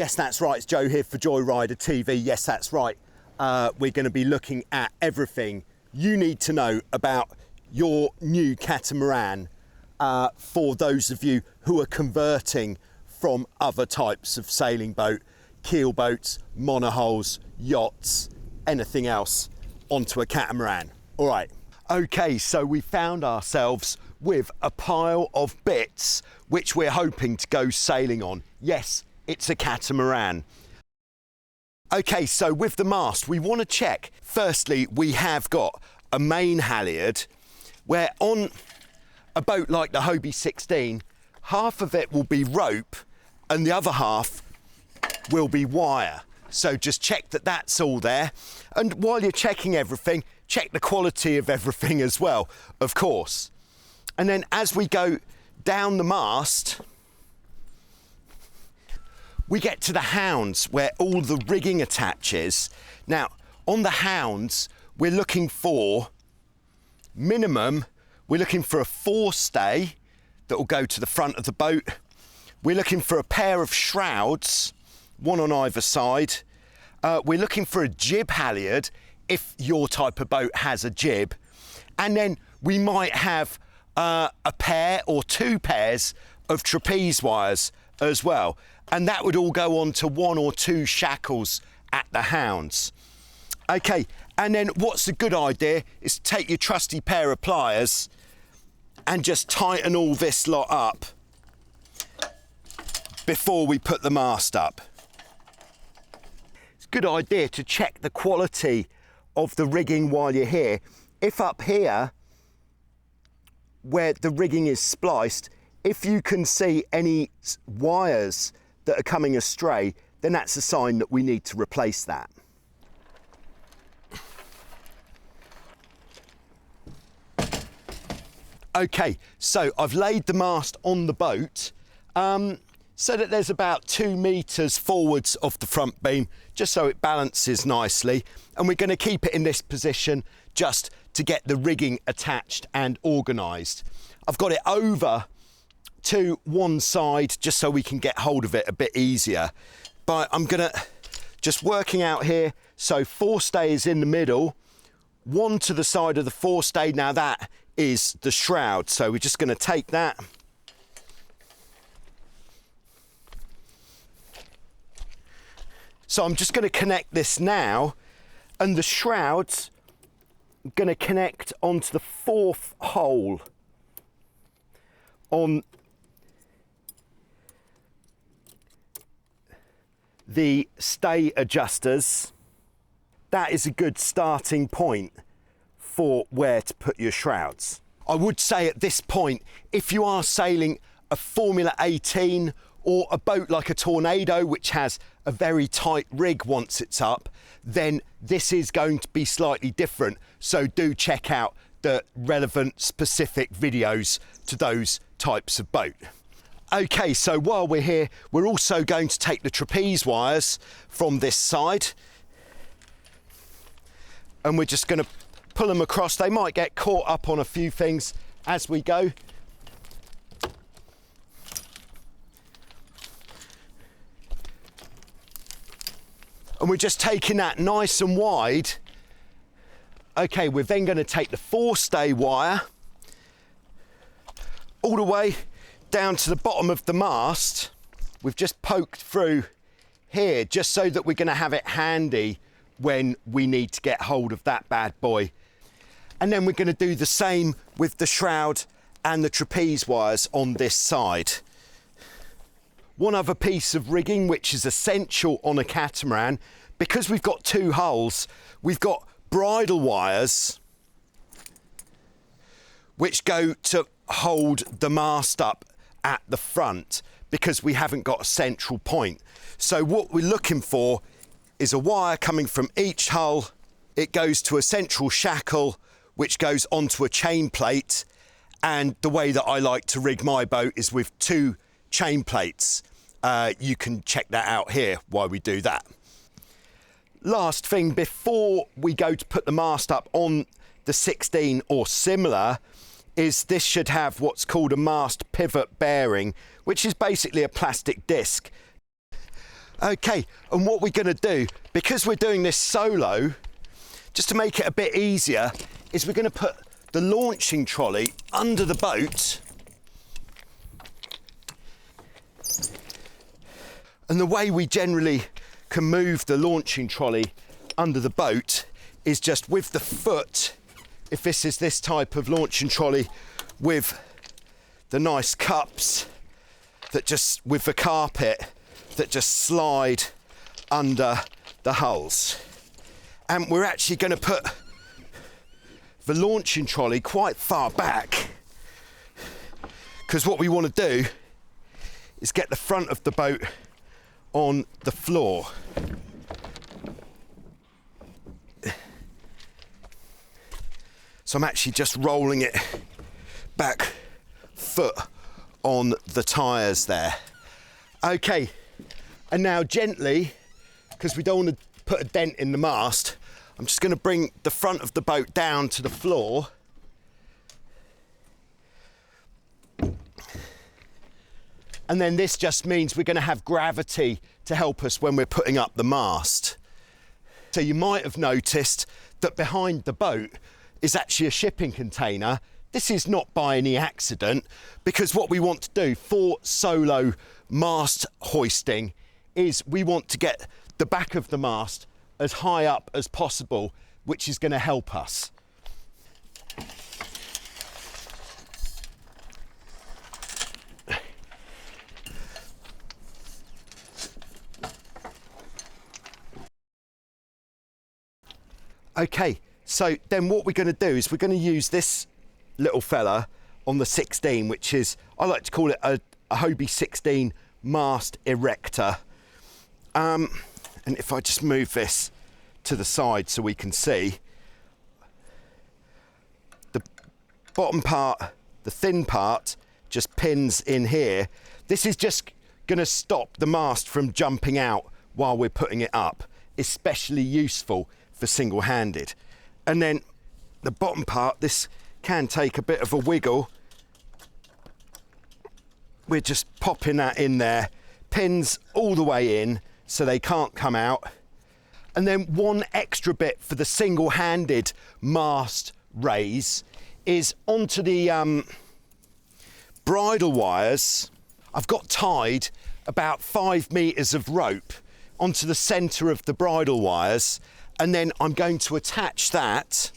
Yes, that's right, it's Joe here for Joyrider TV. Yes, that's right. We're going to be looking at everything you need to know about your new catamaran for those of you who are converting from other types of sailing boat, keel boats, monohulls, yachts, anything else onto a catamaran. All right. Okay, so we found ourselves with a pile of bits which we're hoping to go sailing on. Yes, it's a catamaran. Okay, so with the mast, we want to check. Firstly, we have got a main halyard where on a boat like the Hobie 16, half of it will be rope and the other half will be wire. So just check that that's all there. And while you're checking everything, check the quality of everything as well, of course. And then as we go down the mast, we get to the hounds where all the rigging attaches. Now, on the hounds, we're looking for minimum, we're looking for a forestay that will go to the front of the boat. We're looking for a pair of shrouds, one on either side. We're looking for a jib halyard if your type of boat has a jib. And then we might have a pair or two pairs of trapeze wires as well. And that would all go on to one or two shackles at the hounds. Okay, and then what's a good idea is to take your trusty pair of pliers and just tighten all this lot up before we put the mast up. It's a good idea to check the quality of the rigging while you're here. If up here, where the rigging is spliced, if you can see any wires that are coming astray, then that's a sign that we need to replace that. Okay, so I've laid the mast on the boat so that there's about 2 meters forwards of the front beam, just so it balances nicely. And we're going to keep it in this position just to get the rigging attached and organised. I've got it over to one side just so we can get hold of it a bit easier. But I'm gonna just working out here. So forestay is in the middle, one to the side of the forestay. Now that is the shroud. So we're just gonna take that. So I'm just gonna connect this now, and the shroud's gonna connect onto the 4th hole on the stay adjusters. That is a good starting point for where to put your shrouds. I would say at this point, if you are sailing a Formula 18 or a boat like a Tornado, which has a very tight rig once it's up, then this is going to be slightly different. So do check out the relevant specific videos to those types of boat. Okay, so while we're here, we're also going to take the trapeze wires from this side and we're just going to pull them across. They might get caught up on a few things as we go. And we're just taking that nice and wide. Okay, we're then going to take the forestay wire all the way down to the bottom of the mast. We've just poked through here just so that we're going to have it handy when we need to get hold of that bad boy. And then we're going to do the same with the shroud and the trapeze wires on this side. One other piece of rigging which is essential on a catamaran, because we've got 2 hulls, we've got bridle wires which go to hold the mast up at the front because we haven't got a central point. So what we're looking for is a wire coming from each hull. It goes to a central shackle which goes onto a chain plate, and the way that I like to rig my boat is with 2 chain plates. You can check that out here while we do that. Last thing before we go to put the mast up on the 16 or similar is this should have what's called a mast pivot bearing, which is basically a plastic disc. Okay, and what we're going to do, because we're doing this solo, just to make it a bit easier, is we're going to put the launching trolley under the boat. And the way we generally can move the launching trolley under the boat is just with the foot, if this is this type of launching trolley with the nice cups that just, with the carpet, that just slide under the hulls. And we're actually going to put the launching trolley quite far back, because what we want to do is get the front of the boat on the floor. So I'm actually just rolling it back foot on the tyres there. Okay, and now gently, because we don't want to put a dent in the mast, I'm just going to bring the front of the boat down to the floor. And then this just means we're going to have gravity to help us when we're putting up the mast. So you might have noticed that behind the boat is actually a shipping container. This is not by any accident, because what we want to do for solo mast hoisting is we want to get the back of the mast as high up as possible, which is going to help us. Okay, so then what we're going to do is we're going to use this little fella on the 16, which is, I like to call it a Hobie 16 mast erector. And if I just move this to the side so we can see, the bottom part, the thin part, just pins in here. This is just going to stop the mast from jumping out while we're putting it up, especially useful for single-handed. And then the bottom part, this can take a bit of a wiggle. We're just popping that in there, pins all the way in so they can't come out. And then one extra bit for the single-handed mast raise is onto the bridle wires. I've got tied about 5 meters of rope onto the center of the bridle wires, and then I'm going to attach that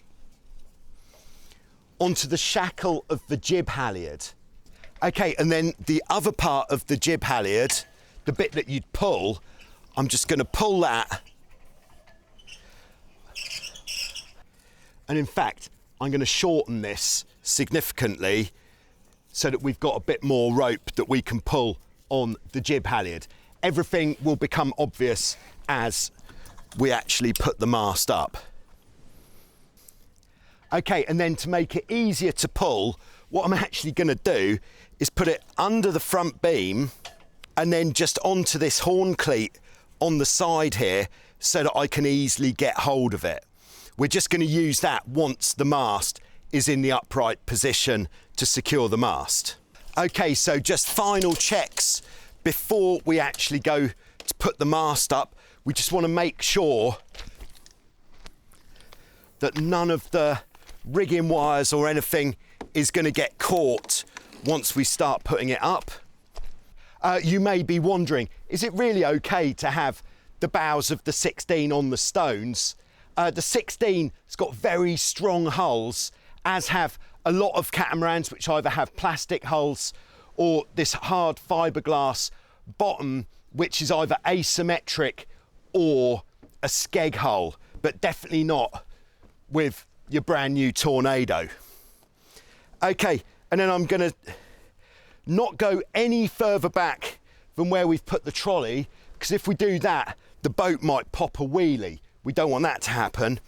onto the shackle of the jib halyard. Okay, and then the other part of the jib halyard, the bit that you'd pull, I'm just going to pull that. And in fact, I'm going to shorten this significantly so that we've got a bit more rope that we can pull on the jib halyard. Everything will become obvious as we actually put the mast up. Okay, and then to make it easier to pull, what I'm actually going to do is put it under the front beam and then just onto this horn cleat on the side here so that I can easily get hold of it. We're just going to use that once the mast is in the upright position to secure the mast. Okay, so just final checks before we actually go to put the mast up. We just want to make sure that none of the rigging wires or anything is going to get caught once we start putting it up. You may be wondering, is it really okay to have the bows of the 16 on the stones? The 16 has got very strong hulls, as have a lot of catamarans, which either have plastic hulls or this hard fiberglass bottom, which is either asymmetric or a skeg hull, but definitely not with your brand new Tornado. Okay, and then I'm gonna not go any further back than where we've put the trolley, because if we do that, the boat might pop a wheelie. We don't want that to happen.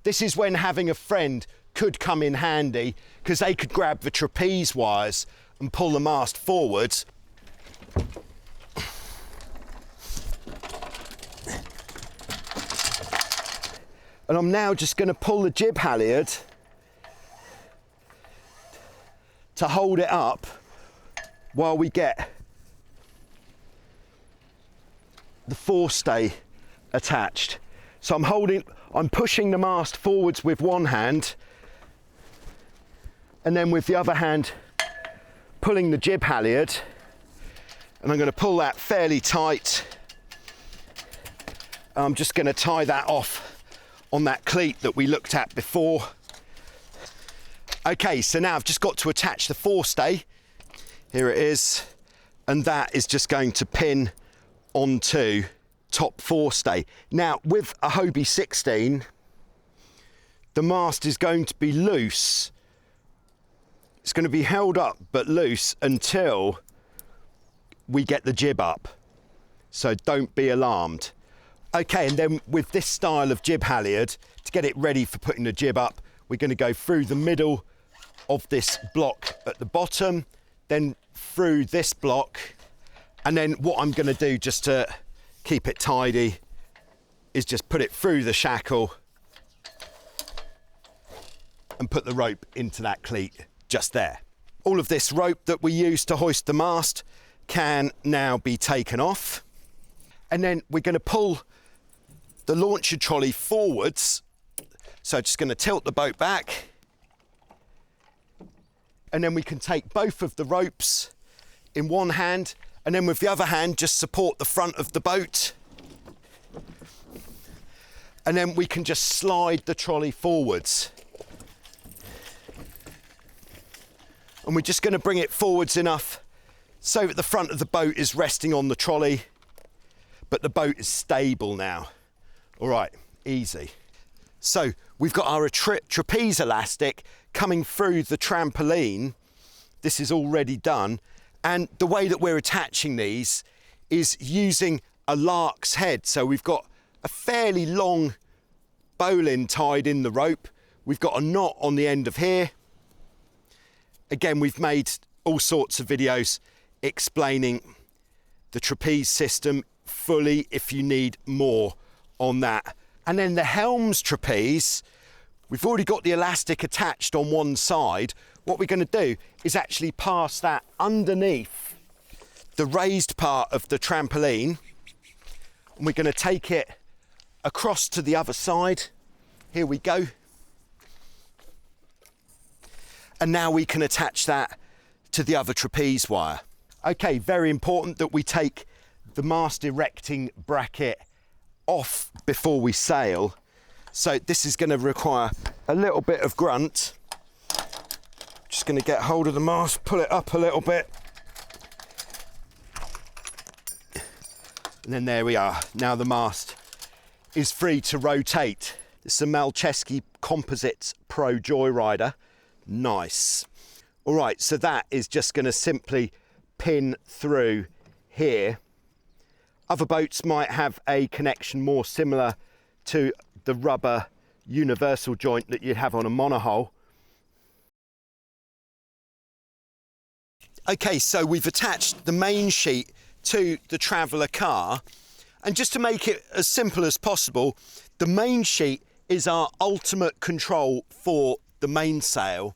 This is when having a friend could come in handy, because they could grab the trapeze wires and pull the mast forwards. And I'm now just going to pull the jib halyard to hold it up while we get the forestay attached. So I'm pushing the mast forwards with one hand, and then with the other hand pulling the jib halyard, and I'm going to pull that fairly tight. I'm just going to tie that off on that cleat that we looked at before. Okay, so now I've just got to attach the forestay. Here it is, and that is just going to pin onto top forestay. Now with a Hobie 16, the mast is going to be loose. It's going to be held up but loose until we get the jib up, so don't be alarmed. Okay, and then with this style of jib halyard, to get it ready for putting the jib up, we're going to go through the middle of this block at the bottom, then through this block, and then what I'm going to do just to keep it tidy is just put it through the shackle and put the rope into that cleat just there. All of this rope that we use to hoist the mast can now be taken off, and then we're going to pull the launcher trolley forwards. So just going to tilt the boat back, and then we can take both of the ropes in one hand, and then with the other hand just support the front of the boat, and then we can just slide the trolley forwards. And we're just going to bring it forwards enough so that the front of the boat is resting on the trolley, but the boat is stable now. All right, easy. So we've got our trapeze elastic coming through the trampoline. This is already done. And the way that we're attaching these is using a lark's head. So we've got a fairly long bowline tied in the rope. We've got a knot on the end of here. Again, we've made all sorts of videos explaining the trapeze system fully if you need more on that. And then the helms trapeze, we've already got the elastic attached on one side. What we're going to do is actually pass that underneath the raised part of the trampoline, and we're going to take it across to the other side. Here we go. And now we can attach that to the other trapeze wire. Okay, very important that we take the mast erecting bracket off before we sail. So this is going to require a little bit of grunt. Just going to get hold of the mast, pull it up a little bit. And then there we are. Now the mast is free to rotate. This is a Malcheski Composites Pro Joyrider. Nice. All right, so that is just going to simply pin through here. Other boats might have a connection more similar to the rubber universal joint that you'd have on a monohull. Okay, so we've attached the main sheet to the traveller car, and just to make it as simple as possible, the main sheet is our ultimate control for the mainsail,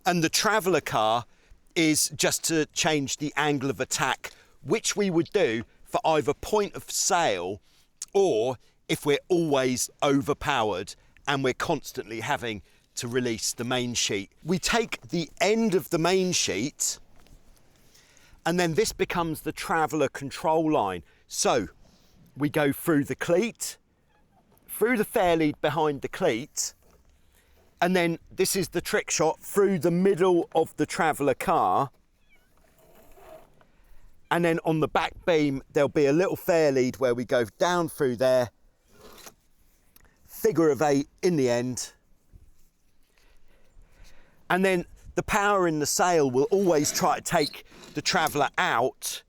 and the traveller car is just to change the angle of attack, which we would do for either point of sail or if we're always overpowered and we're constantly having to release the main sheet. We take the end of the main sheet, and then this becomes the traveller control line. So we go through the cleat, through the fairlead behind the cleat, and then this is the trick shot through the middle of the traveller car. And then on the back beam, there'll be a little fairlead where we go down through there, figure of 8 in the end. And then the power in the sail will always try to take the traveller out.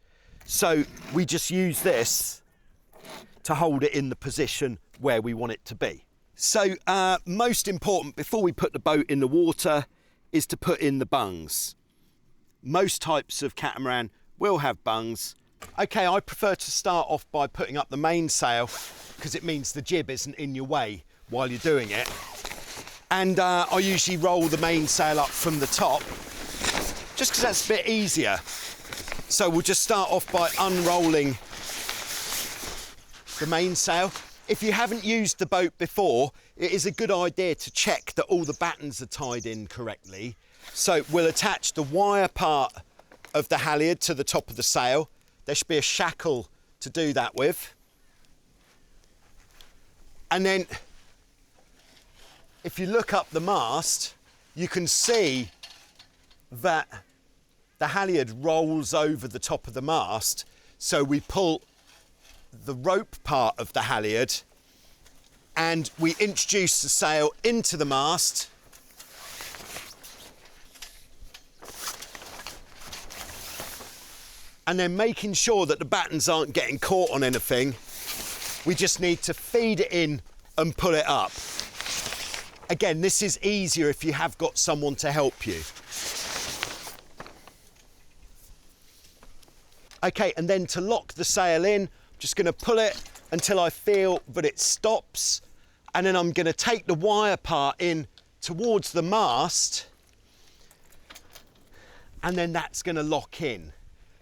So we just use this to hold it in the position where we want it to be. So most important before we put the boat in the water is to put in the bungs. Most types of catamaran will have bungs. Okay, I prefer to start off by putting up the mainsail because it means the jib isn't in your way while you're doing it. And I usually roll the mainsail up from the top just because that's a bit easier. So we'll just start off by unrolling the mainsail. If you haven't used the boat before, it is a good idea to check that all the battens are tied in correctly. So we'll attach the wire part of the halyard to the top of the sail. There should be a shackle to do that with. And then if you look up the mast, you can see that the halyard rolls over the top of the mast. So we pull the rope part of the halyard and we introduce the sail into the mast. And then making sure that the battens aren't getting caught on anything, we just need to feed it in and pull it up. Again, this is easier if you have got someone to help you. Okay, and then to lock the sail in, I'm just going to pull it until I feel that it stops. And then I'm going to take the wire part in towards the mast. And then that's going to lock in.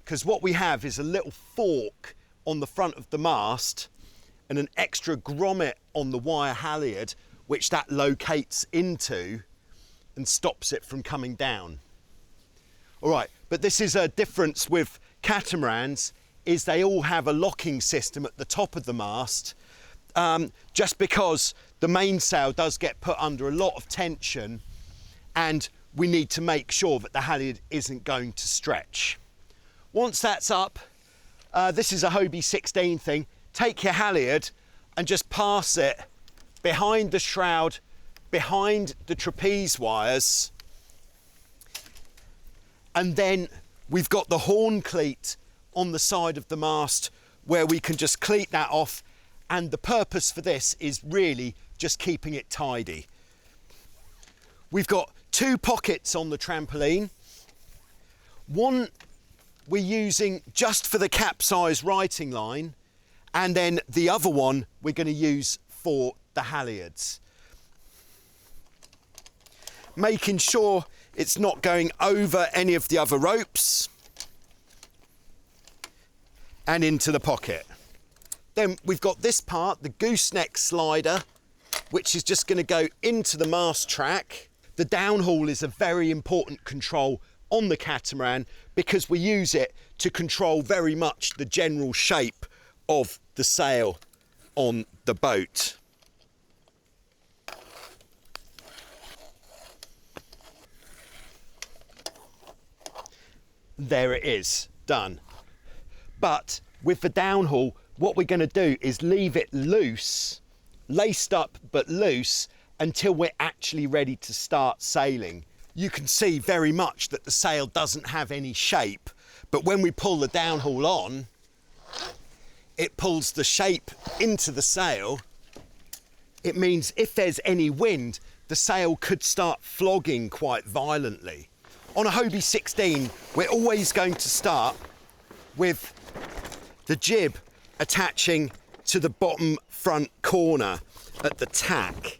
Because what we have is a little fork on the front of the mast and an extra grommet on the wire halyard, which that locates into and stops it from coming down. All right, but this is a difference with catamarans, is they all have a locking system at the top of the mast, just because the mainsail does get put under a lot of tension and we need to make sure that the halyard isn't going to stretch. Once that's up, this is a Hobie 16 thing, take your halyard and just pass it behind the shroud, behind the trapeze wires, and then we've got the horn cleat on the side of the mast where we can just cleat that off, and the purpose for this is really just keeping it tidy. We've got 2 pockets on the trampoline. One we're using just for the capsize righting line, and then the other one we're going to use for the halyards. Making sure it's not going over any of the other ropes, and into the pocket. Then we've got this part, the gooseneck slider, which is just going to go into the mast track. The downhaul is a very important control on the catamaran because we use it to control very much the general shape of the sail on the boat. There it is, done. But with the downhaul, what we're going to do is leave it loose, laced up but loose, until we're actually ready to start sailing. You can see very much that the sail doesn't have any shape, but when we pull the downhaul on, it pulls the shape into the sail. It means if there's any wind, the sail could start flogging quite violently. On a Hobie 16, we're always going to start with the jib attaching to the bottom front corner at the tack.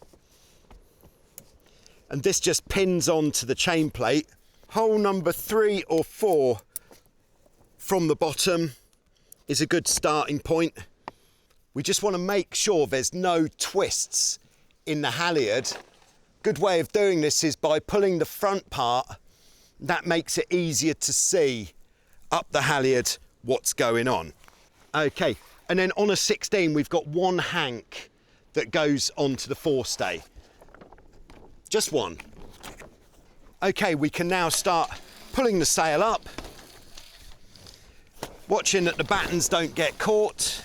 And this just pins onto the chain plate. Hole number 3 or 4 from the bottom is a good starting point. We just want to make sure there's no twists in the halyard. Good way of doing this is by pulling the front part. That makes it easier to see up the halyard what's going on. Okay, and then on a 16 we've got one hank that goes onto the forestay. Just one. Okay, we can now start pulling the sail up, watching that the battens don't get caught.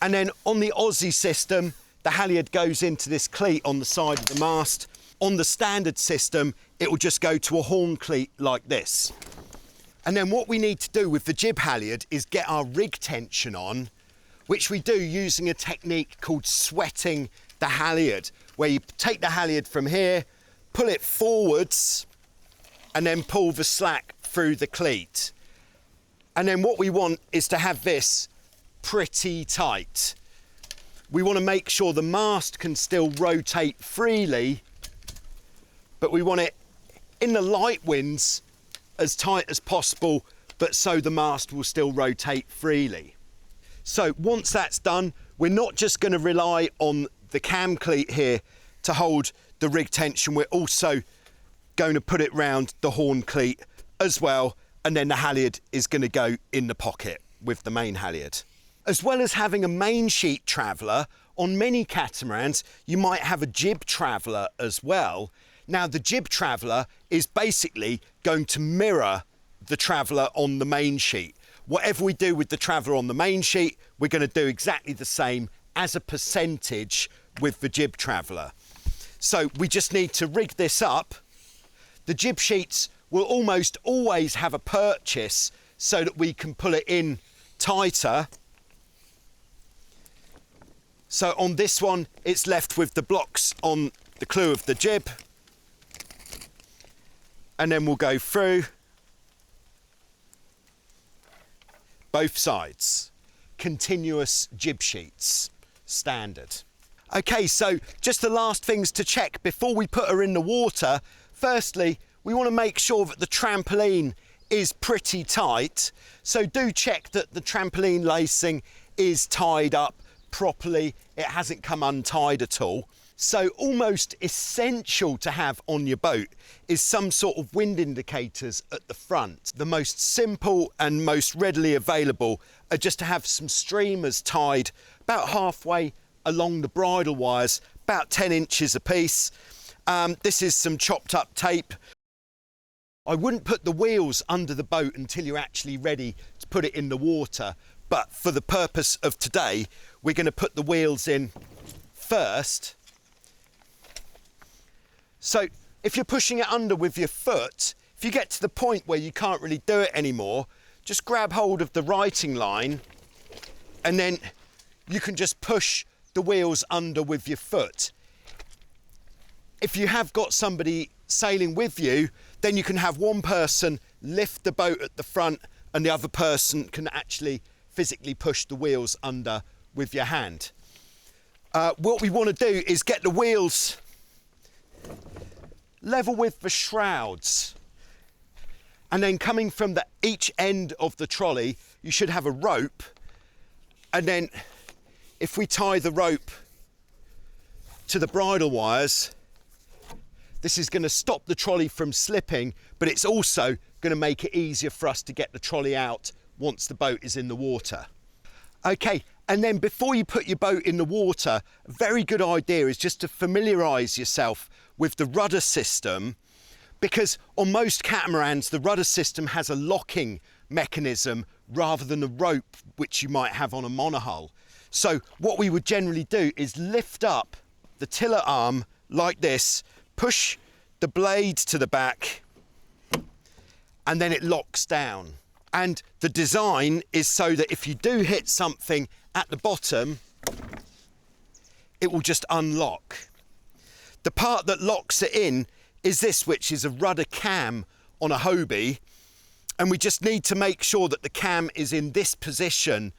And then on the Aussie system, the halyard goes into this cleat on the side of the mast. On the standard system, it will just go to a horn cleat like this. And then what we need to do with the jib halyard is get our rig tension on, which we do using a technique called sweating the halyard, where you take the halyard from here, pull it forwards, and then pull the slack through the cleat. And then what we want is to have this pretty tight. We want to make sure the mast can still rotate freely, but we want it in the light winds as tight as possible, but so the mast will still rotate freely. So once that's done, we're not just going to rely on the cam cleat here to hold the rig tension, we're also going to put it round the horn cleat as well, and then the halyard is going to go in the pocket with the main halyard. As well as having a main sheet traveller, on many catamarans you might have a jib traveller as well. Now the jib traveller is basically going to mirror the traveller on the main sheet. Whatever we do with the traveller on the main sheet, we're going to do exactly the same as a percentage with the jib traveller. So we just need to rig this up. The jib sheets will almost always have a purchase so that we can pull it in tighter. So on this one, it's left with the blocks on the clew of the jib. And then we'll go through both sides. Continuous jib sheets, standard. Okay, so just the last things to check before we put her in the water. Firstly, we want to make sure that the trampoline is pretty tight. So do check that the trampoline lacing is tied up properly. It hasn't come untied at all. So almost essential to have on your boat is some sort of wind indicators at the front. The most simple and most readily available are just to have some streamers tied about halfway along the bridle wires, about 10 inches a piece. This is some chopped up tape. I wouldn't put the wheels under the boat until you're actually ready to put it in the water, but for the purpose of today, we're going to put the wheels in first. So if you're pushing it under with your foot, if you get to the point where you can't really do it anymore, just grab hold of the righting line and then you can just push the wheels under with your foot. If you have got somebody sailing with you, then you can have one person lift the boat at the front and the other person can actually physically push the wheels under with your hand. What we want to do is get the wheels level with the shrouds, and then coming from each end of the trolley you should have a rope, and then if we tie the rope to the bridle wires, this is going to stop the trolley from slipping, but it's also going to make it easier for us to get the trolley out once the boat is in the water. Okay, and then before you put your boat in the water, a very good idea is just to familiarise yourself with the rudder system, because on most catamarans the rudder system has a locking mechanism rather than a rope which you might have on a monohull. So what we would generally do is lift up the tiller arm like this, push the blade to the back, and then it locks down. And the design is so that if you do hit something at the bottom, it will just unlock. The part that locks it in is this, which is a rudder cam on a Hobie, and we just need to make sure that the cam is in this position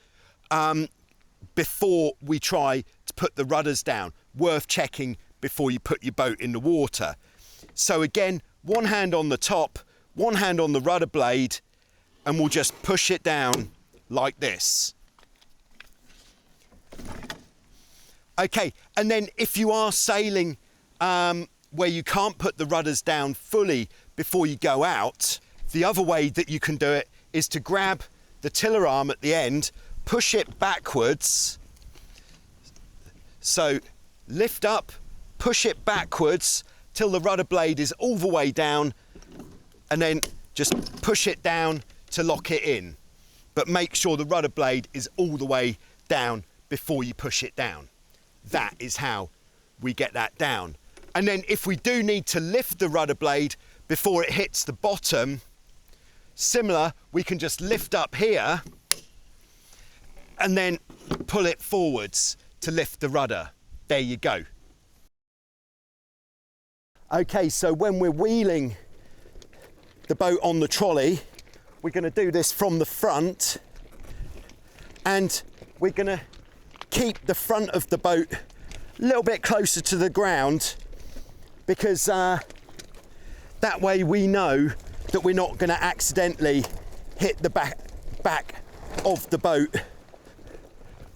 before we try to put the rudders down. Worth checking before you put your boat in the water. So again, one hand on the top, one hand on the rudder blade, and we'll just push it down like this. Okay, and then if you are sailing where you can't put the rudders down fully before you go out, the other way that you can do it is to grab the tiller arm at the end, push it backwards. So lift up, push it backwards till the rudder blade is all the way down, and then just push it down to lock it in. But make sure the rudder blade is all the way down before you push it down. That is how we get that down. And then if we do need to lift the rudder blade before it hits the bottom, similar, we can just lift up here and then pull it forwards to lift the rudder. There you go. Okay, so when we're wheeling the boat on the trolley, we're going to do this from the front, and we're going to keep the front of the boat a little bit closer to the ground, because That way we know that we're not going to accidentally hit the back of the boat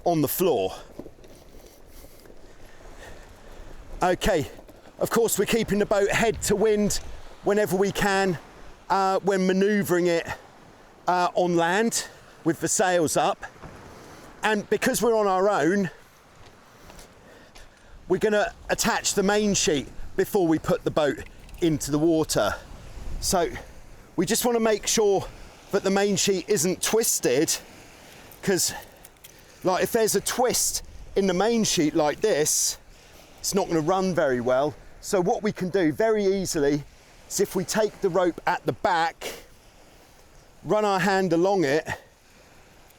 on the floor. Okay, of course we're keeping the boat head to wind whenever we can when manoeuvring it on land with the sails up. And because we're on our own, we're going to attach the main sheet before we put the boat into the water. So we just want to make sure that the main sheet isn't twisted, because like if there's a twist in the main sheet like this, it's not going to run very well. So what we can do very easily is if we take the rope at the back, run our hand along it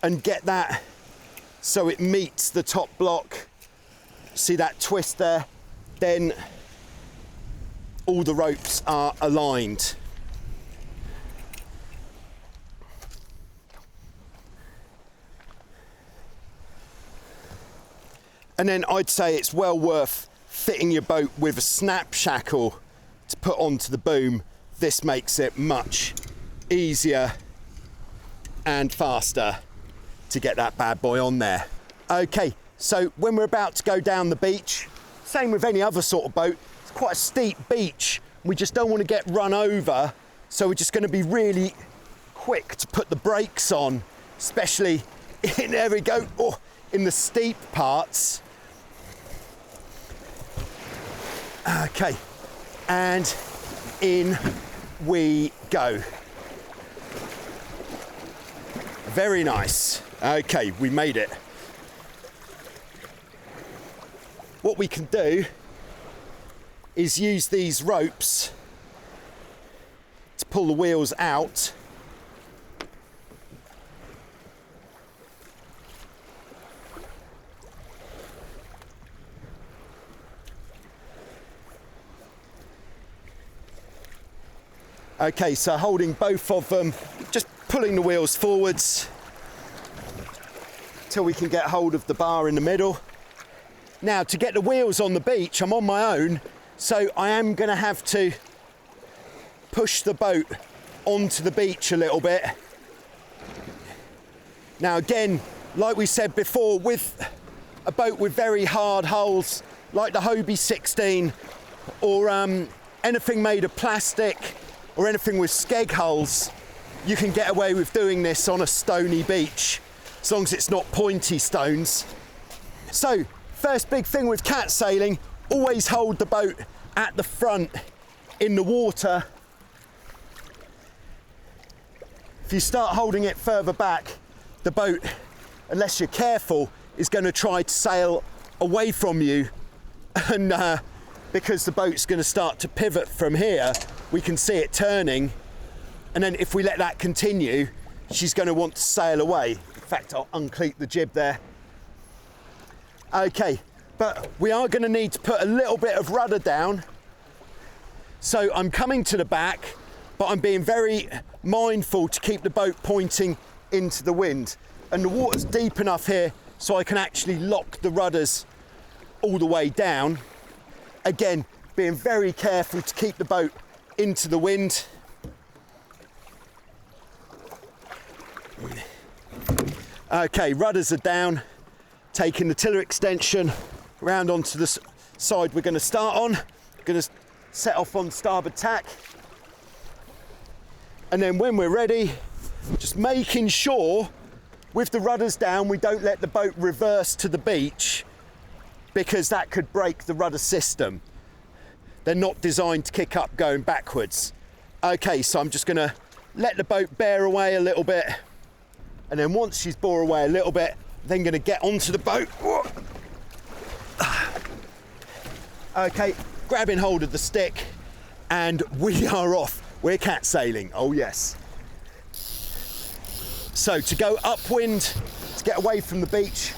and get that so it meets the top block. See that twist there? Then all the ropes are aligned. And then I'd say it's well worth fitting your boat with a snap shackle to put onto the boom. This makes it much easier and faster to get that bad boy on there. Okay, so when we're about to go down the beach, same with any other sort of boat, it's quite a steep beach. We just don't want to get run over, so we're just going to be really quick to put the brakes on, especially in, there we go, oh, in the steep parts. Okay, and in we go. Very nice. Okay, we made it. What we can do is use these ropes to pull the wheels out. Okay, so holding both of them, just pulling the wheels forwards till we can get hold of the bar in the middle. Now, to get the wheels on the beach, I'm on my own, so I am going to have to push the boat onto the beach a little bit. Now again, like we said before, with a boat with very hard hulls, like the Hobie 16, or anything made of plastic, or anything with skeg hulls, you can get away with doing this on a stony beach, as long as it's not pointy stones. So, first big thing with cat sailing, always hold the boat at the front in the water. If you start holding it further back, the boat, unless you're careful, is going to try to sail away from you, and because the boat's going to start to pivot from here, we can see it turning, and then if we let that continue, she's going to want to sail away. In fact, I'll uncleat the jib there. Okay, but we are going to need to put a little bit of rudder down. So I'm coming to the back, but I'm being very mindful to keep the boat pointing into the wind. And the water's deep enough here so I can actually lock the rudders all the way down. Again, being very careful to keep the boat into the wind. Okay, rudders are down. Taking the tiller extension round onto the side we're going to start on. Going to set off on starboard tack. And then when we're ready, just making sure with the rudders down we don't let the boat reverse to the beach, because that could break the rudder system. They're not designed to kick up going backwards. Okay, so I'm just going to let the boat bear away a little bit, and then once she's bore away a little bit, then going to get onto the boat. Okay, grabbing hold of the stick, and we are off. We're cat sailing, oh yes. So to go upwind, to get away from the beach,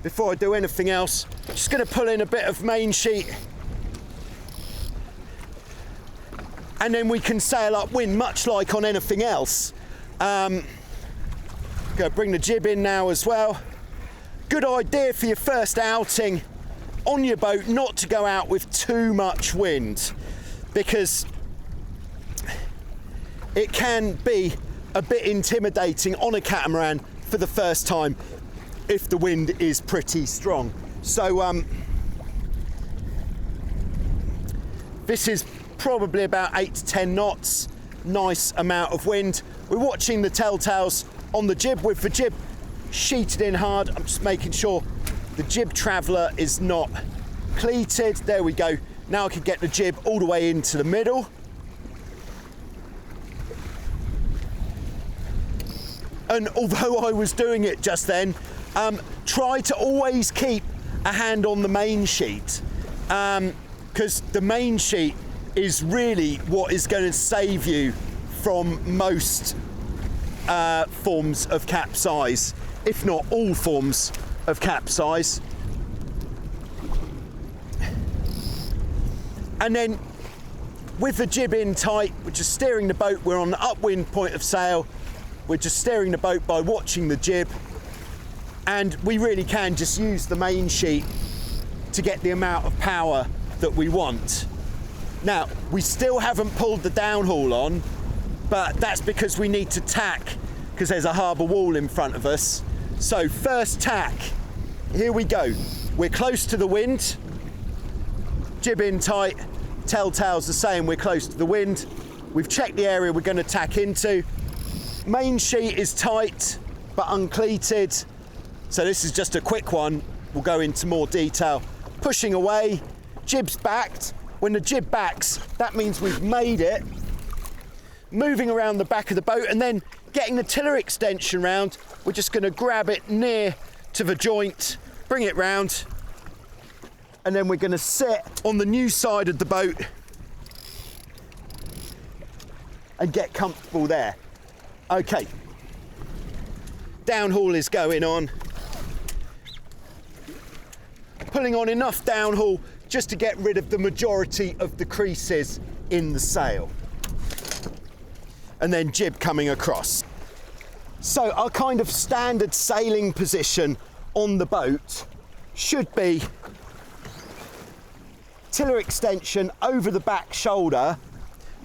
before I do anything else, just going to pull in a bit of main sheet, and then we can sail upwind much like on anything else. Going to bring the jib in now as well. Good idea for your first outing on your boat not to go out with too much wind, because it can be a bit intimidating on a catamaran for the first time if the wind is pretty strong. So this is probably about 8 to 10 knots, nice amount of wind. We're watching the telltales on the jib. With the jib sheeted in hard, I'm just making sure the jib traveller is not cleated. There we go. Now I can get the jib all the way into the middle. And although I was doing it just then, try to always keep a hand on the main sheet, because the main sheet is really what is going to save you from most forms of capsize, if not all forms of capsize. And then with the jib in tight, we're just steering the boat. We're on the upwind point of sail. We're just steering the boat by watching the jib, and we really can just use the main sheet to get the amount of power that we want. Now, we still haven't pulled the downhaul on, but that's because we need to tack, because there's a harbour wall in front of us. So first tack, here we go. We're close to the wind, jib in tight, telltales are saying we're close to the wind. We've checked the area we're going to tack into. Main sheet is tight but uncleated, so this is just a quick one. We'll go into more detail. Pushing away, jib's backed. When the jib backs, that means we've made it. Moving around the back of the boat and then getting the tiller extension round. We're just going to grab it near to the joint, bring it round, and then we're going to sit on the new side of the boat and get comfortable there. Okay, downhaul is going on. Pulling on enough downhaul just to get rid of the majority of the creases in the sail. And then jib coming across. So our kind of standard sailing position on the boat should be tiller extension over the back shoulder,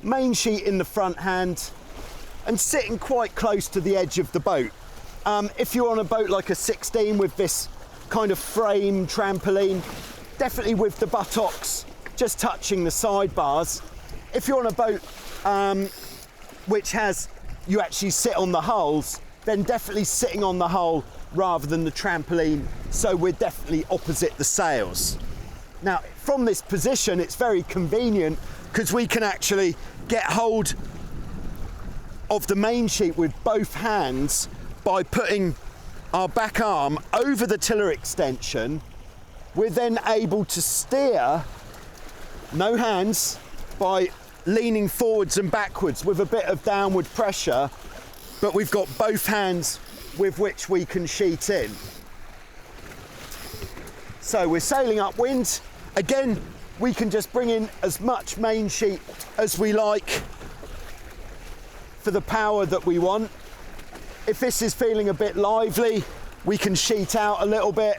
main sheet in the front hand, and sitting quite close to the edge of the boat. If you're on a boat like a 16 with this kind of frame trampoline, definitely with the buttocks just touching the sidebars. If you're on a boat which has, you actually sit on the hulls, then definitely sitting on the hull rather than the trampoline, so we're definitely opposite the sails. Now, from this position, it's very convenient because we can actually get hold of the main sheet with both hands by putting our back arm over the tiller extension. We're then able to steer, no hands, by leaning forwards and backwards with a bit of downward pressure, but we've got both hands with which we can sheet in. So we're sailing upwind. Again, we can just bring in as much main sheet as we like for the power that we want. If this is feeling a bit lively, we can sheet out a little bit.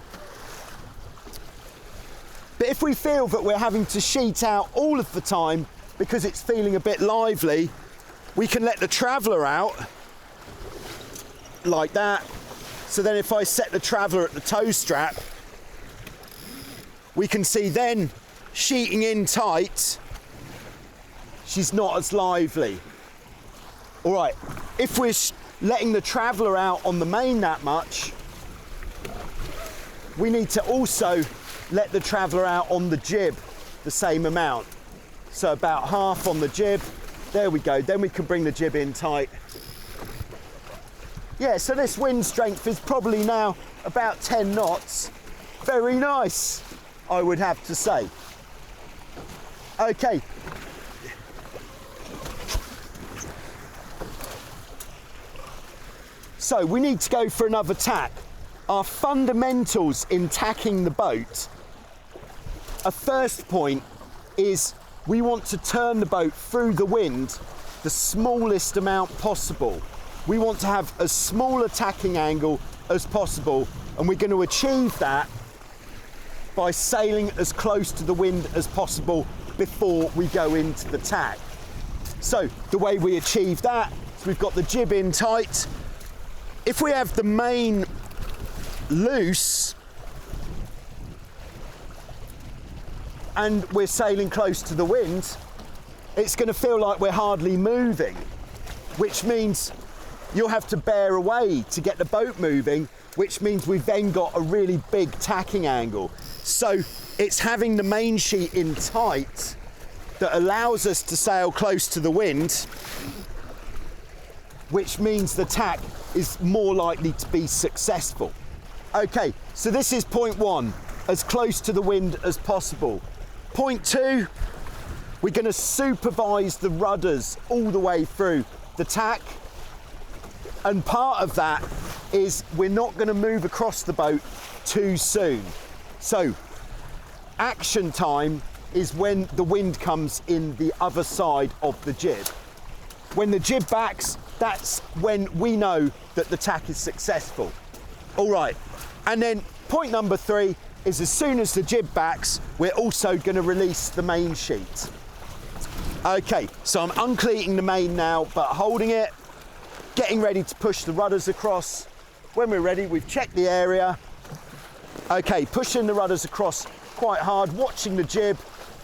But if we feel that we're having to sheet out all of the time because it's feeling a bit lively, we can let the traveller out like that. So then if I set the traveller at the tow strap, we can see then sheeting in tight, she's not as lively. All right, if we're letting the traveller out on the main that much, we need to also let the traveller out on the jib the same amount. So about half on the jib. There we go. Then we can bring the jib in tight. Yeah, so this wind strength is probably now about 10 knots. Very nice, I would have to say. Okay. So we need to go for another tack. Our fundamentals in tacking the boat, a first point is we want to turn the boat through the wind the smallest amount possible. We want to have as small a tacking angle as possible, and we're going to achieve that by sailing as close to the wind as possible before we go into the tack. So the way we achieve that is we've got the jib in tight. If we have the main loose and we're sailing close to the wind, it's going to feel like we're hardly moving, which means you'll have to bear away to get the boat moving, which means we've then got a really big tacking angle. So it's having the main sheet in tight that allows us to sail close to the wind, which means the tack is more likely to be successful. Okay, so this is point one, as close to the wind as possible. Point two, we're going to supervise the rudders all the way through the tack. And part of that is we're not going to move across the boat too soon. So action time is when the wind comes in the other side of the jib. When the jib backs, that's when we know that the tack is successful. All right, and then point number three is as soon as the jib backs, we're also going to release the main sheet. Okay, so I'm uncleating the main now, but holding it, getting ready to push the rudders across. When we're ready, we've checked the area. Okay, pushing the rudders across quite hard, watching the jib,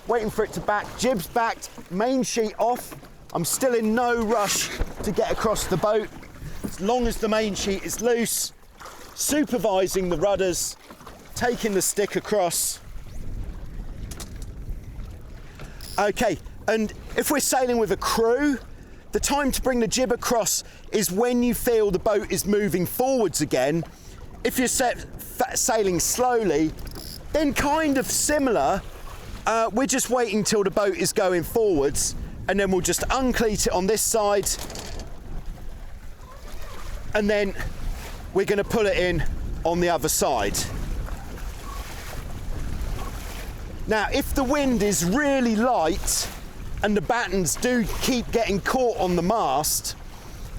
waiting for it to back. Jib's backed, main sheet off. I'm still in no rush to get across the boat. As long as the main sheet is loose, supervising the rudders, taking the stick across. Okay, and if we're sailing with a crew, the time to bring the jib across is when you feel the boat is moving forwards again. If you're sailing slowly, then kind of similar. We're just waiting till the boat is going forwards, and then we'll just uncleat it on this side, and then we're going to pull it in on the other side. Now, if the wind is really light and the battens do keep getting caught on the mast,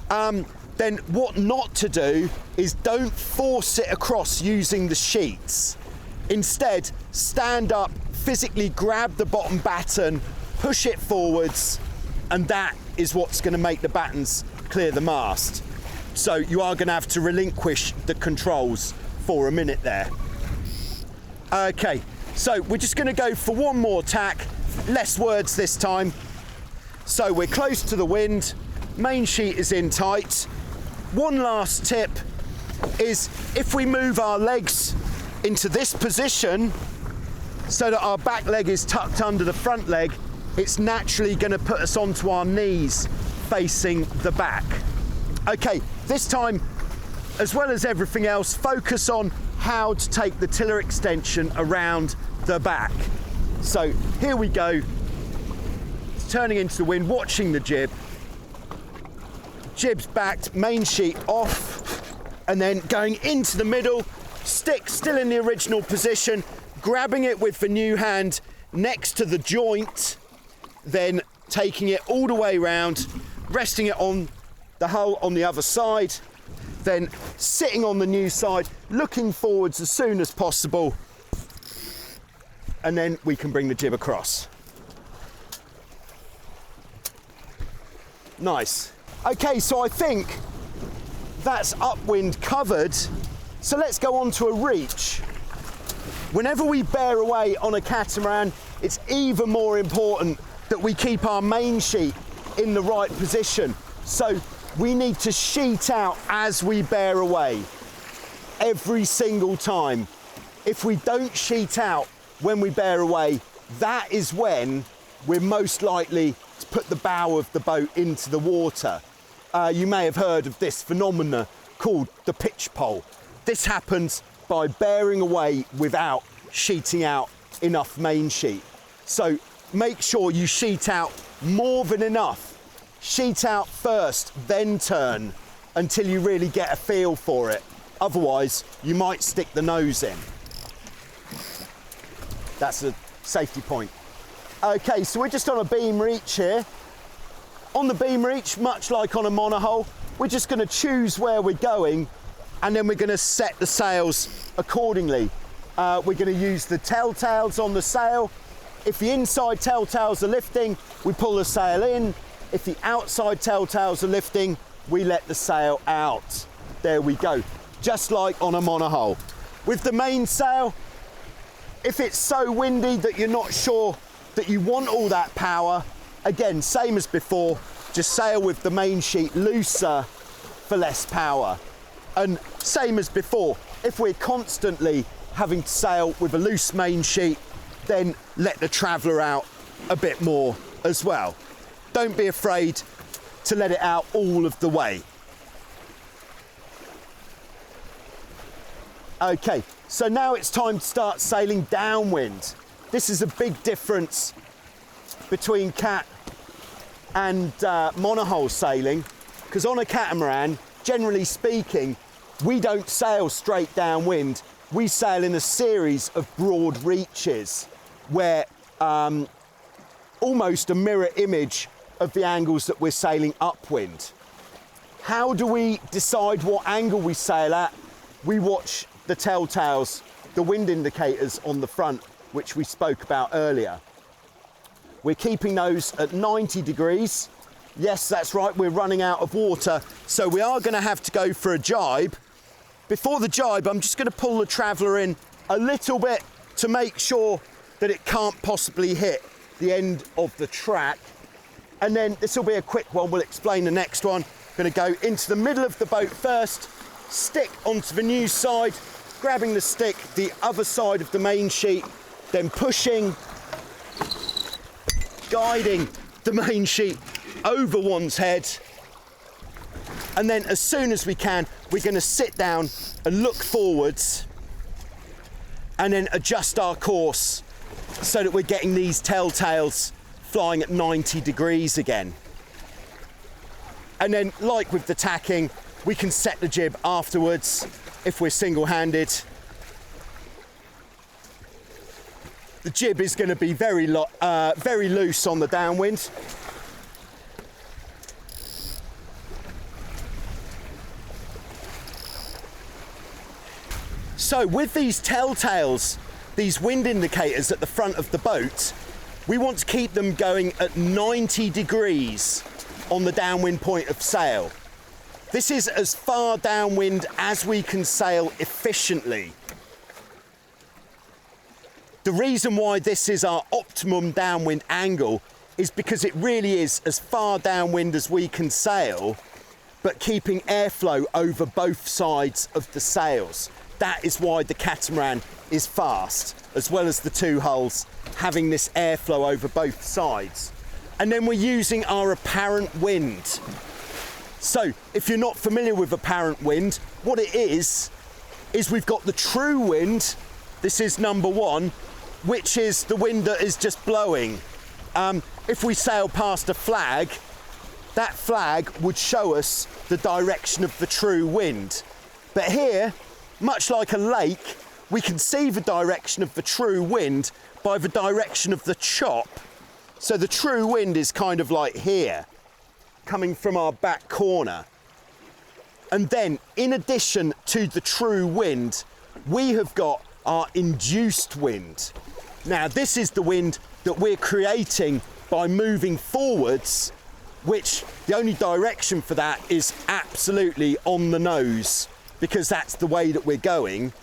then what not to do is don't force it across using the sheets. Instead, stand up, physically grab the bottom batten, push it forwards, and that is what's going to make the battens clear the mast. So you are going to have to relinquish the controls for a minute there. Okay, so we're just going to go for one more tack, less words this time. So we're close to the wind, main sheet is in tight. One last tip is if we move our legs into this position so that our back leg is tucked under the front leg, it's naturally going to put us onto our knees facing the back. Okay, this time, as well as everything else, focus on how to take the tiller extension around the back. So here we go, turning into the wind, watching the jib. Jib's backed, main sheet off, and then going into the middle, stick still in the original position, grabbing it with the new hand next to the joint, then taking it all the way around, resting it on the hull on the other side, then sitting on the new side, looking forwards as soon as possible, and then we can bring the jib across. Nice. Okay, so I think that's upwind covered. So let's go on to a reach. Whenever we bear away on a catamaran, it's even more important that we keep our main sheet in the right position. So we need to sheet out as we bear away every single time. If we don't sheet out when we bear away, that is when we're most likely to put the bow of the boat into the water. You may have heard of this phenomena called the pitch pole. This happens by bearing away without sheeting out enough main sheet. So make sure you sheet out more than enough. Sheet out first, then turn until you really get a feel for it. Otherwise, you might stick the nose in. That's a safety point. Okay, so we're just on a beam reach here. On the beam reach, much like on a monohull, we're just going to choose where we're going, and then we're going to set the sails accordingly. We're going to use the telltales on the sail. If the inside telltales are lifting, we pull the sail in. If the outside telltales are lifting, we let the sail out. There we go, just like on a monohull. With the mainsail, if it's so windy that you're not sure that you want all that power, again, same as before, just sail with the main sheet looser for less power. And same as before, if we're constantly having to sail with a loose main sheet, then let the traveller out a bit more as well. Don't be afraid to let it out all of the way. Okay, so now it's time to start sailing downwind. This is a big difference between cat and monohull sailing, because on a catamaran, generally speaking, we don't sail straight downwind. We sail in a series of broad reaches where almost a mirror image of the angles that we're sailing upwind. How do we decide what angle we sail at? We watch the telltales, the wind indicators on the front, which we spoke about earlier. We're keeping those at 90 degrees. Yes, that's right, we're running out of water, so we are going to have to go for a jibe. Before the jibe, I'm just going to pull the traveller in a little bit to make sure that it can't possibly hit the end of the track. And then this will be a quick one, we'll explain the next one. Going to go into the middle of the boat first, stick onto the new side, grabbing the stick the other side of the main sheet, then pushing, guiding the main sheet over one's head, and then as soon as we can, we're going to sit down and look forwards and then adjust our course so that we're getting these telltales flying at 90 degrees again. And then, like with the tacking, we can set the jib afterwards if we're single-handed. The jib is going to be very loose on the downwind. So with these telltales, these wind indicators at the front of the boat, we want to keep them going at 90 degrees on the downwind point of sail. This is as far downwind as we can sail efficiently. The reason why this is our optimum downwind angle is because it really is as far downwind as we can sail, but keeping airflow over both sides of the sails. That is why the catamaran is fast, as well as the two hulls having this airflow over both sides. And then we're using our apparent wind. So if you're not familiar with apparent wind, what it is we've got the true wind. This is number one, which is the wind that is just blowing. If we sail past a flag, that flag would show us the direction of the true wind. But here, much like a lake, we can see the direction of the true wind by the direction of the chop. So the true wind is kind of like here, coming from our back corner. And then, in addition to the true wind, we have got our induced wind. Now, this is the wind that we're creating by moving forwards, which the only direction for that is absolutely on the nose, because that's the way that we're going.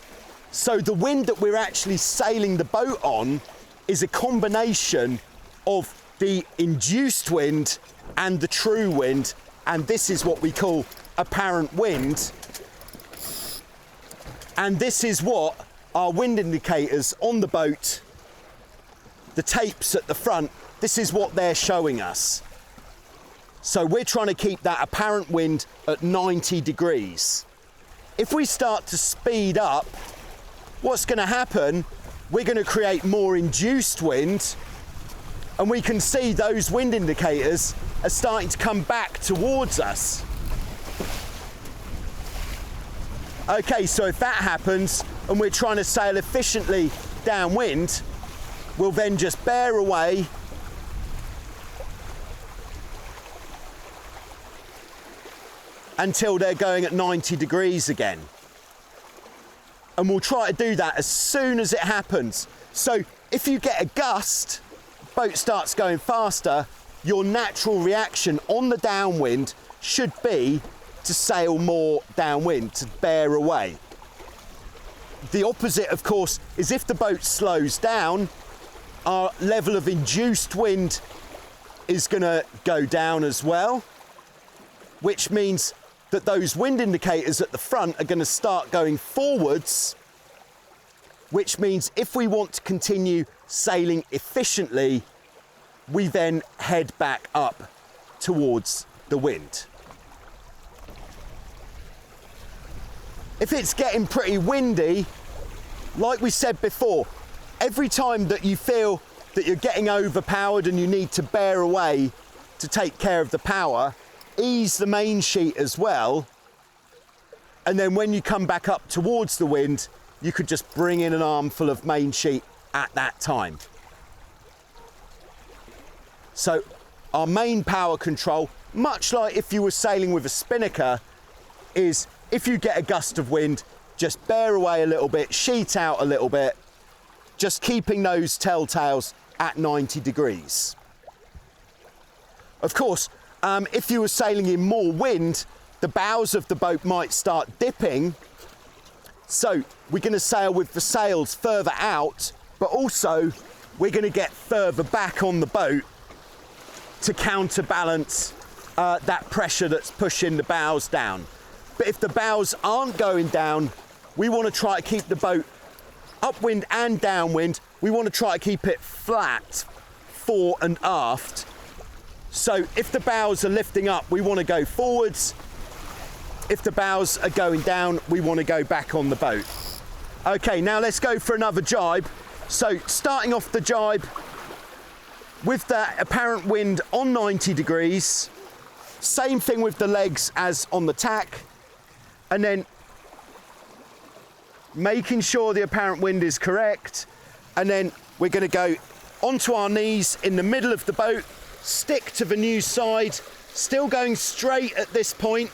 So the wind that we're actually sailing the boat on is a combination of the induced wind and the true wind, and this is what we call apparent wind. And this is what our wind indicators on the boat, the tapes at the front, this is what they're showing us. So we're trying to keep that apparent wind at 90 degrees. If we start to speed up, what's going to happen, we're going to create more induced wind, and we can see those wind indicators are starting to come back towards us. Okay, so if that happens and we're trying to sail efficiently downwind, we'll then just bear away until they're going at 90 degrees again. And we'll try to do that as soon as it happens. So if you get a gust, boat starts going faster, your natural reaction on the downwind should be to sail more downwind, to bear away. The opposite, of course, is if the boat slows down, our level of induced wind is going to go down as well, which means that those wind indicators at the front are going to start going forwards, which means if we want to continue sailing efficiently, we then head back up towards the wind. If it's getting pretty windy, like we said before, every time that you feel that you're getting overpowered and you need to bear away to take care of the power, ease the main sheet as well. And then when you come back up towards the wind, you could just bring in an armful of main sheet at that time. So our main power control, much like if you were sailing with a spinnaker, is if you get a gust of wind, just bear away a little bit, sheet out a little bit, just keeping those telltales at 90 degrees. Of course, if you were sailing in more wind, the bows of the boat might start dipping. So we're going to sail with the sails further out, but also we're going to get further back on the boat to counterbalance that pressure that's pushing the bows down. But if the bows aren't going down, we want to try to keep the boat upwind and downwind. We want to try to keep it flat fore and aft. So if the bows are lifting up, we want to go forwards. If the bows are going down, we want to go back on the boat. Okay, now let's go for another jibe. So starting off the jibe with that apparent wind on 90 degrees. Same thing with the legs as on the tack. And then making sure the apparent wind is correct. And then we're going to go onto our knees in the middle of the boat, stick to the new side, still going straight at this point,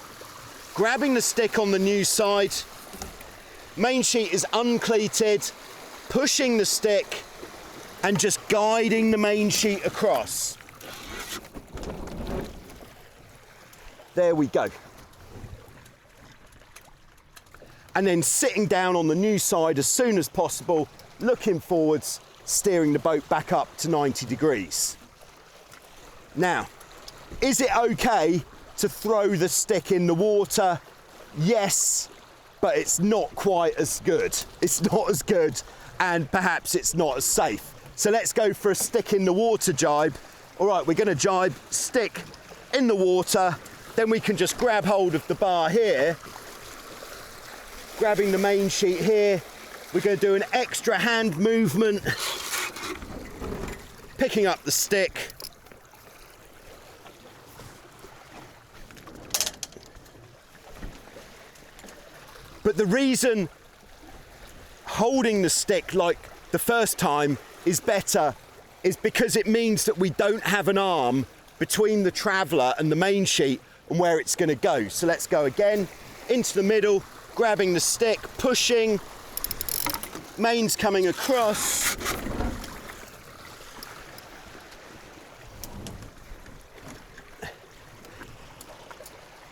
grabbing the stick on the new side. Main sheet is uncleated, pushing the stick and just guiding the main sheet across. There we go. And then sitting down on the new side as soon as possible, looking forwards, steering the boat back up to 90 degrees. Now, is it okay to throw the stick in the water? Yes, but it's not quite as good. It's not as good, and perhaps it's not as safe. So let's go for a stick in the water jibe. All right, we're going to jibe, stick in the water, then we can just grab hold of the bar here, grabbing the main sheet here. We're going to do an extra hand movement, picking up the stick. But the reason holding the stick like the first time is better is because it means that we don't have an arm between the traveller and the main sheet and where it's going to go. So let's go again, into the middle, grabbing the stick, pushing, main's coming across.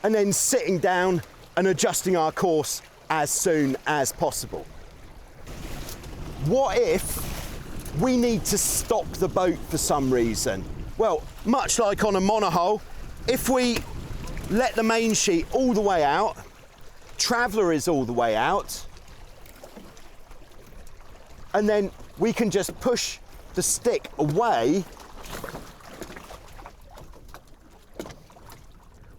And then sitting down and adjusting our course as soon as possible. What if we need to stop the boat for some reason? Well, much like on a monohull, if we let the main sheet all the way out, traveller is all the way out, and then we can just push the stick away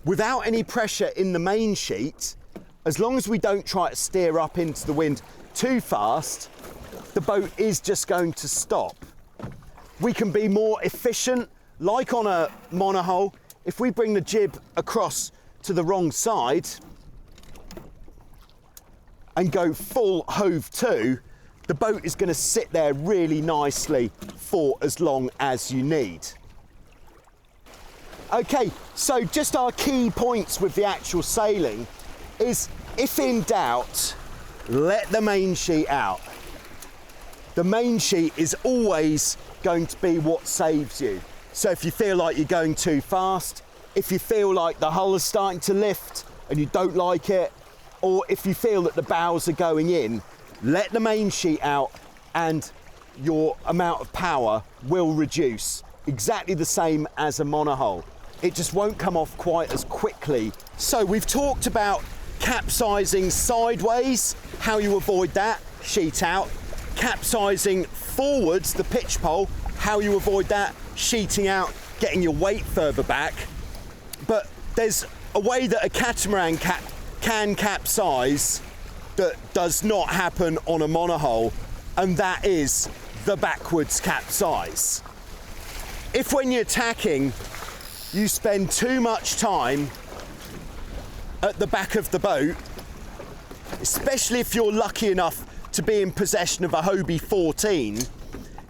without any pressure in the main sheet. As long as we don't try to steer up into the wind too fast, the boat is just going to stop. We can be more efficient, like on a monohull. If we bring the jib across to the wrong side and go full hove to, the boat is going to sit there really nicely for as long as you need. Okay, so just our key points with the actual sailing is, if in doubt, let the main sheet out. The main sheet is always going to be what saves you. So if you feel like you're going too fast, if you feel like the hull is starting to lift and you don't like it, or if you feel that the bows are going in, let the main sheet out and your amount of power will reduce. Exactly the same as a monohull. It just won't come off quite as quickly. So we've talked about capsizing sideways, how you avoid that, sheet out. Capsizing forwards, the pitch pole, how you avoid that, sheeting out, getting your weight further back. But there's a way that a catamaran can capsize that does not happen on a monohull, and that is the backwards capsize. If when you're tacking, you spend too much time at the back of the boat, especially if you're lucky enough to be in possession of a Hobie 14,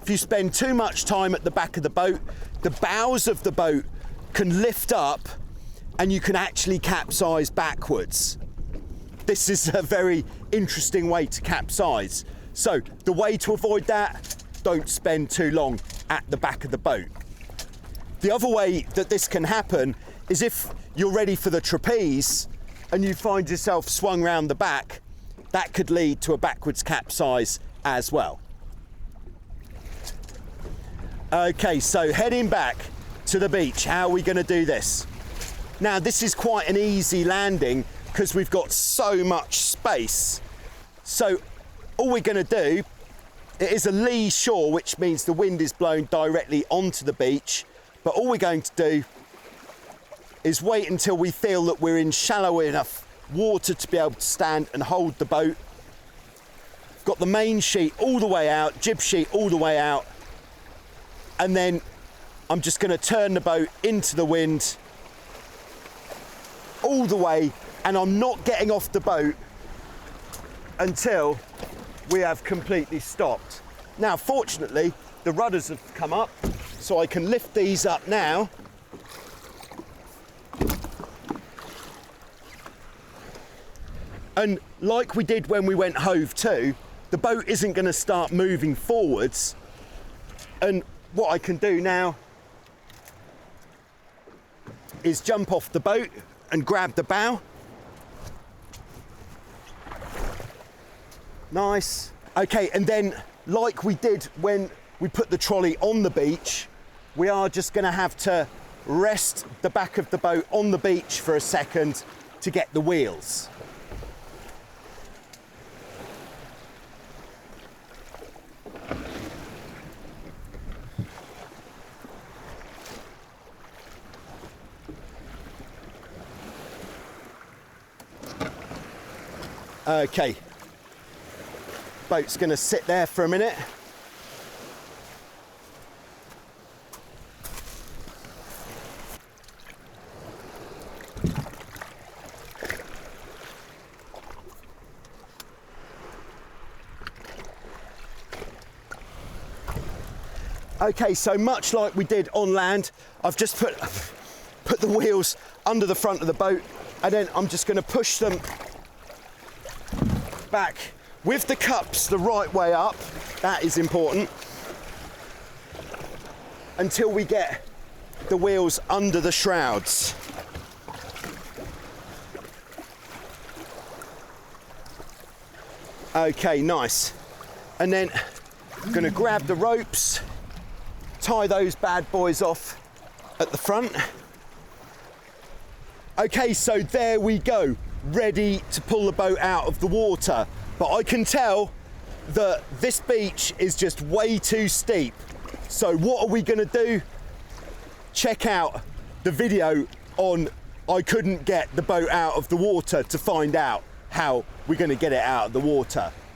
if you spend too much time at the back of the boat, the bows of the boat can lift up and you can actually capsize backwards. This is a very interesting way to capsize. So the way to avoid that, don't spend too long at the back of the boat. The other way that this can happen is if you're ready for the trapeze and you find yourself swung round the back, that could lead to a backwards capsize as well. Okay, so heading back to the beach, how are we going to do this? Now, this is quite an easy landing because we've got so much space. So all we're going to do, it is a lee shore, which means the wind is blowing directly onto the beach. But all we're going to do is wait until we feel that we're in shallow enough water to be able to stand and hold the boat. Got the main sheet all the way out, jib sheet all the way out. And then I'm just going to turn the boat into the wind all the way, and I'm not getting off the boat until we have completely stopped. Now, fortunately, the rudders have come up, so I can lift these up now. And like we did when we went hove to, the boat isn't going to start moving forwards. And what I can do now is jump off the boat and grab the bow. Nice. Okay, and then like we did when we put the trolley on the beach, we are just going to have to rest the back of the boat on the beach for a second to get the wheels. Okay, boat's going to sit there for a minute. Okay, so much like we did on land, I've just put the wheels under the front of the boat, and then I'm just going to push them back with the cups the right way up. That is important, until we get the wheels under the shrouds. Okay, nice. And then I'm going to grab the ropes, tie those bad boys off at the front. Okay, so there we go, ready to pull the boat out of the water. But I can tell that this beach is just way too steep. So what are we going to do? Check out the video on I couldn't get the boat out of the water to find out how we're going to get it out of the water.